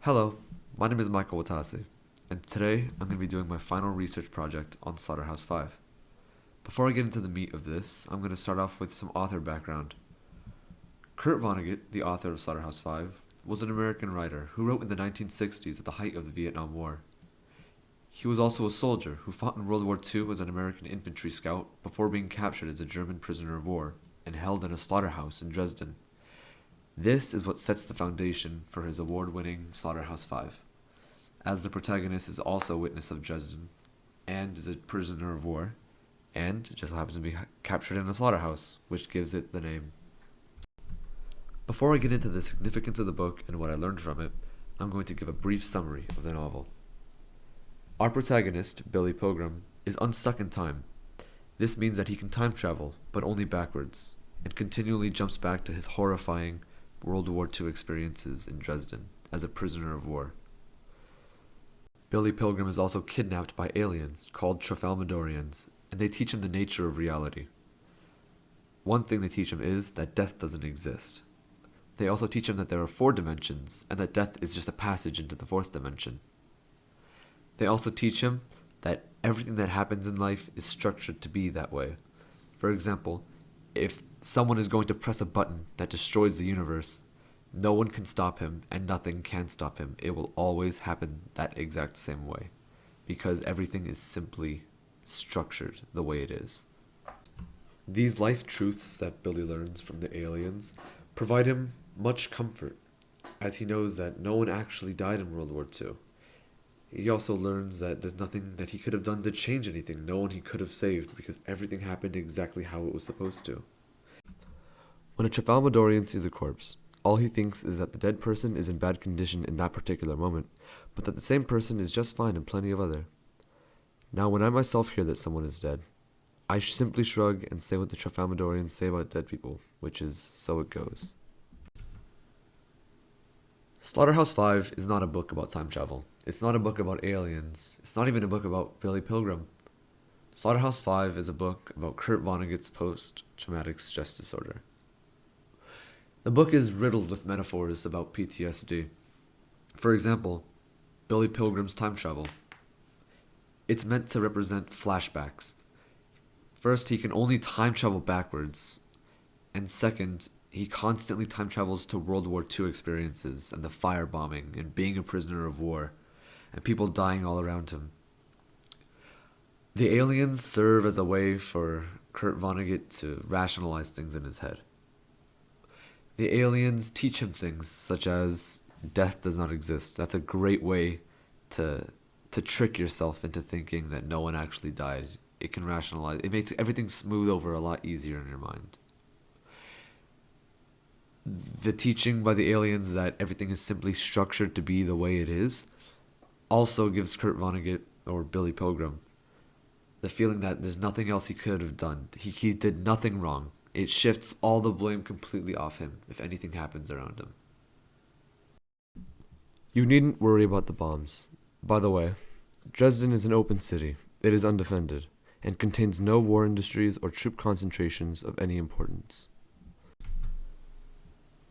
Hello, my name is Michael Watasi, and today I'm going to be doing my final research project on Slaughterhouse 5. Before I get into the meat of this, I'm going to start off with some author background. Kurt Vonnegut, the author of Slaughterhouse 5, was an American writer who wrote in the 1960s at the height of the Vietnam War. He was also a soldier who fought in World War II as an American infantry scout before being captured as a German prisoner of war and held in a slaughterhouse in Dresden. This is what sets the foundation for his award-winning Slaughterhouse 5. As the protagonist is also a witness of Dresden and is a prisoner of war, and just happens to be captured in a slaughterhouse, which gives it the name. Before I get into the significance of the book and what I learned from it, I'm going to give a brief summary of the novel. Our protagonist, Billy Pilgrim, is unstuck in time. This means that he can time travel, but only backwards, and continually jumps back to his horrifying World War II experiences in Dresden as a prisoner of war. Billy Pilgrim is also kidnapped by aliens called Trafalmadorians, and they teach him the nature of reality. One thing they teach him is that death doesn't exist. They also teach him that there are 4 dimensions, and that death is just a passage into the 4th dimension. They also teach him that everything that happens in life is structured to be that way. For example, if someone is going to press a button that destroys the universe, no one can stop him and nothing can stop him. It will always happen that exact same way, because everything is simply structured the way it is. These life truths that Billy learns from the aliens provide him much comfort, as he knows that no one actually died in World War II. He also learns that there's nothing that he could have done to change anything, no one he could have saved, because everything happened exactly how it was supposed to. When a Trafalmadorian sees a corpse, all he thinks is that the dead person is in bad condition in that particular moment, but that the same person is just fine in plenty of other. Now, when I myself hear that someone is dead, I simply shrug and say what the Trafalmadorians say about dead people, which is, so it goes. Slaughterhouse 5 is not a book about time travel. It's not a book about aliens. It's not even a book about Billy Pilgrim. Slaughterhouse 5 is a book about Kurt Vonnegut's post-traumatic stress disorder. The book is riddled with metaphors about PTSD. For example, Billy Pilgrim's time travel. It's meant to represent flashbacks. First, he can only time travel backwards, and second, he constantly time travels to World War II experiences and the firebombing and being a prisoner of war and people dying all around him. The aliens serve as a way for Kurt Vonnegut to rationalize things in his head. The aliens teach him things such as death does not exist. That's a great way to trick yourself into thinking that no one actually died. It can rationalize. It makes everything smooth over a lot easier in your mind. The teaching by the aliens that everything is simply structured to be the way it is also gives Kurt Vonnegut, or Billy Pilgrim, the feeling that there's nothing else he could have done. He did nothing wrong. It shifts all the blame completely off him if anything happens around him. You needn't worry about the bombs. By the way, Dresden is an open city. It is undefended, and contains no war industries or troop concentrations of any importance.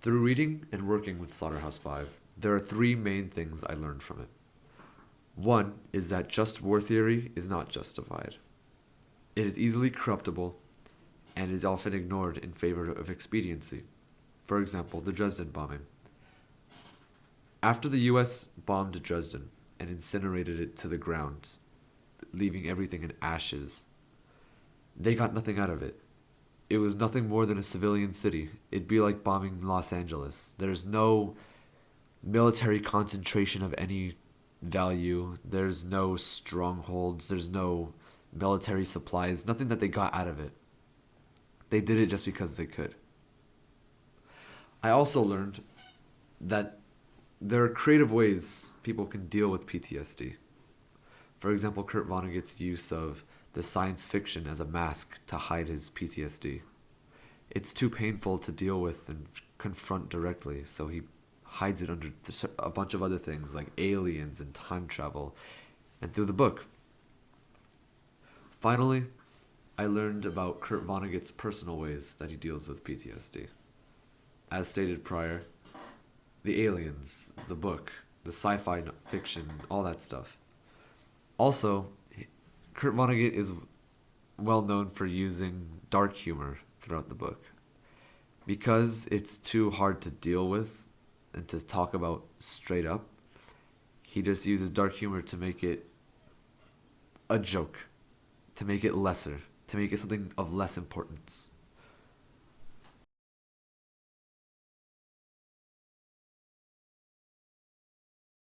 Through reading and working with Slaughterhouse 5, there are 3 main things I learned from it. One is that just war theory is not justified. It is easily corruptible and is often ignored in favor of expediency. For example, the Dresden bombing. After the US bombed Dresden and incinerated it to the ground, leaving everything in ashes, they got nothing out of it. It was nothing more than a civilian city. It'd be like bombing Los Angeles. There's no military concentration of any value. There's no strongholds. There's no military supplies. Nothing that they got out of it. They did it just because they could. I also learned that there are creative ways people can deal with PTSD. For example, Kurt Vonnegut's use of the science fiction as a mask to hide his PTSD. It's too painful to deal with and confront directly, so he hides it under a bunch of other things like aliens and time travel, and through the book. Finally, I learned about Kurt Vonnegut's personal ways that he deals with PTSD. As stated prior, the aliens, the book, the sci-fi fiction, all that stuff. Also, Kurt Vonnegut is well known for using dark humor throughout the book. Because it's too hard to deal with and to talk about straight up, he just uses dark humor to make it a joke, to make it lesser, to make it something of less importance.